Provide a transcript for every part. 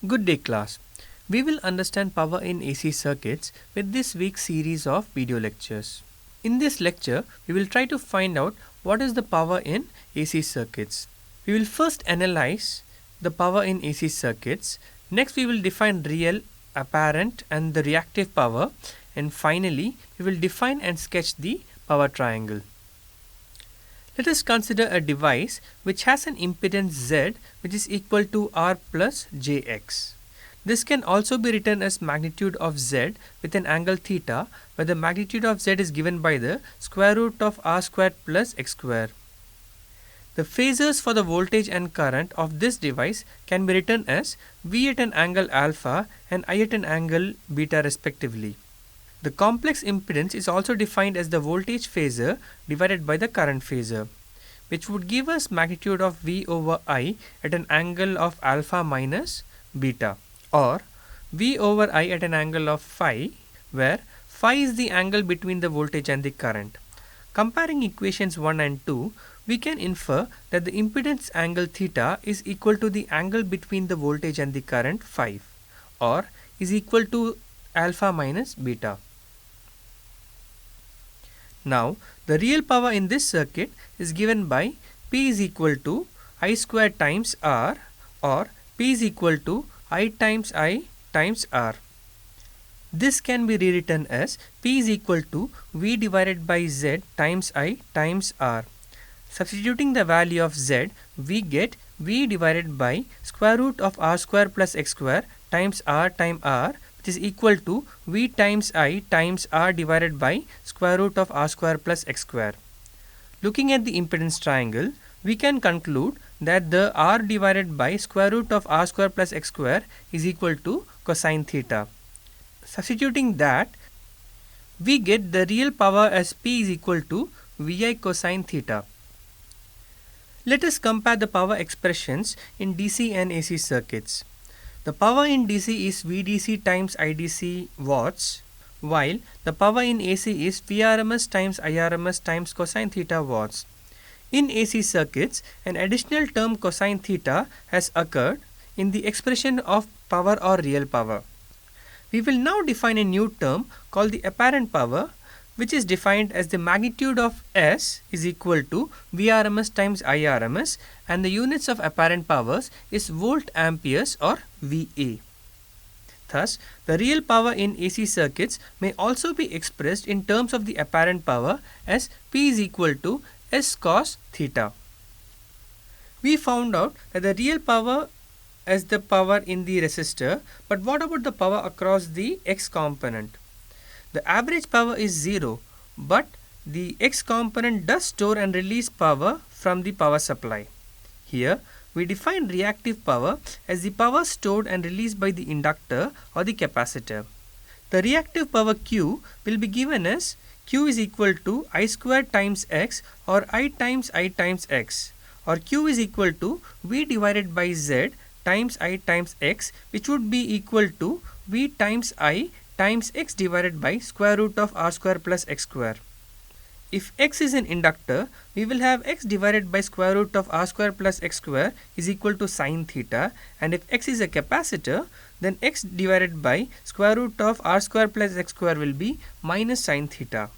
Good day class. We will understand power in AC circuits with this week's series of video lectures. In this lecture, we will try to find out what is the power in AC circuits. We will first analyze the power in AC circuits. Next, we will define real, apparent and the reactive power, and finally, we will define and sketch the power triangle. Let us consider a device which has an impedance Z which is equal to R plus Jx. This can also be written as magnitude of Z with an angle theta, where the magnitude of Z is given by the square root of R squared plus X square. The phasors for the voltage and current of this device can be written as V at an angle alpha and I at an angle beta respectively. The complex impedance is also defined as the voltage phasor divided by the current phasor, which would give us magnitude of V over I at an angle of alpha minus beta, or V over I at an angle of phi, where phi is the angle between the voltage and the current. Comparing equations 1 and 2, we can infer that the impedance angle theta is equal to the angle between the voltage and the current phi, or is equal to alpha minus beta. Now, the real power in this circuit is given by P is equal to I square times R, or P is equal to I times R. This can be rewritten as P is equal to V divided by Z times I times R. Substituting the value of Z, we get V divided by square root of R square plus X square times R times R, which is equal to V times I times R divided by square root of R square plus X square. Looking at the impedance triangle, we can conclude that the R divided by square root of R square plus X square is equal to cosine theta. Substituting that, we get the real power as P is equal to VI cosine theta. Let us compare the power expressions in DC and AC circuits. The power in DC is VDC times IDC watts, while the power in AC is Vrms times Irms times cosine theta watts. In AC circuits, an additional term cosine theta has occurred in the expression of power or real power. We will now define a new term called the apparent power, which is defined as the magnitude of S is equal to Vrms times Irms, and the units of apparent powers is volt amperes or VA. Thus, the real power in AC circuits may also be expressed in terms of the apparent power as P is equal to S cos theta. We found out that the real power as the power in the resistor, but what about the power across the X component? The average power is 0, but the X component does store and release power from the power supply. Here, we define reactive power as the power stored and released by the inductor or the capacitor. The reactive power Q will be given as Q is equal to I square times X or I times X, or Q is equal to V divided by Z times I times X, which would be equal to V times I times X divided by square root of R square plus X square. If X is an inductor, we will have X divided by square root of R square plus X square is equal to sine theta, and if X is a capacitor, then X divided by square root of R square plus X square will be minus sine theta.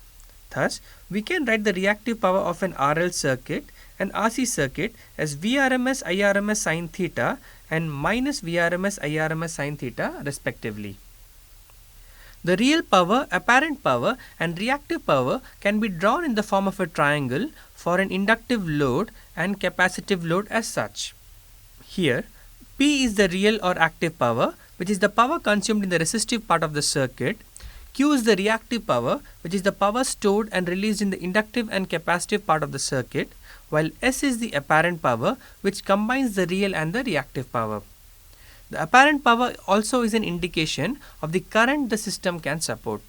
Thus, we can write the reactive power of an RL circuit and RC circuit as Vrms Irms sine theta and minus Vrms Irms sine theta respectively. The real power, apparent power and reactive power can be drawn in the form of a triangle for an inductive load and capacitive load as such. Here, P is the real or active power, which is the power consumed in the resistive part of the circuit. Q is the reactive power, which is the power stored and released in the inductive and capacitive part of the circuit, while S is the apparent power, which combines the real and the reactive power. The apparent power also is an indication of the current the system can support.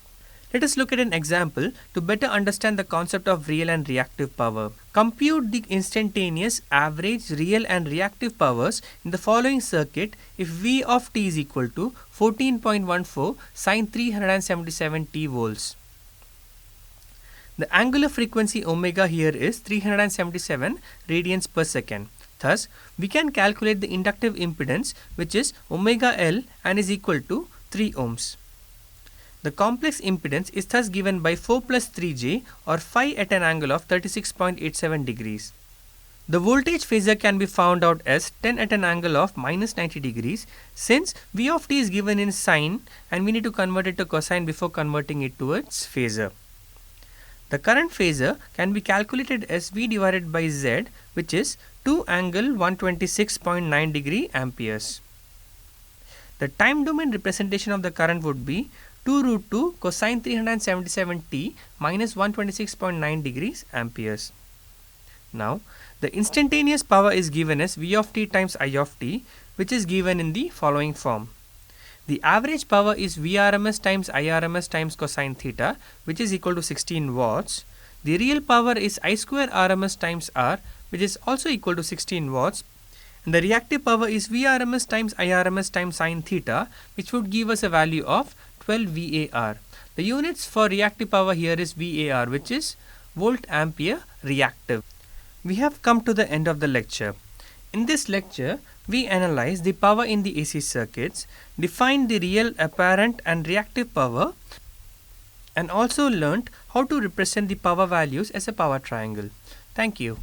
Let us look at an example to better understand the concept of real and reactive power. Compute the instantaneous average real and reactive powers in the following circuit if V of t is equal to 14.14 sine 377 t volts. The angular frequency omega here is 377 radians per second. Thus, we can calculate the inductive impedance, which is omega L and is equal to 3 ohms. The complex impedance is thus given by 4 plus 3j or phi at an angle of 36.87 degrees. The voltage phasor can be found out as 10 at an angle of minus 90 degrees, since V of t is given in sine and we need to convert it to cosine before converting it towards phasor. The current phasor can be calculated as V divided by Z, which is 2 angle 126.9 degree amperes. The time domain representation of the current would be 2 root 2 cosine 377t minus 126.9 degrees amperes. Now, the instantaneous power is given as V of t times I of t, which is given in the following form. The average power is Vrms times Irms times cosine theta, which is equal to 16 watts. The real power is I square Rms times R, which is also equal to 16 watts. And the reactive power is Vrms times Irms times sine theta, which would give us a value of 12 VAR. The units for reactive power here is VAR, which is volt ampere reactive. We have come to the end of the lecture. In this lecture, we analyzed the power in the AC circuits, defined the real, apparent and reactive power, and also learnt how to represent the power values as a power triangle. Thank you.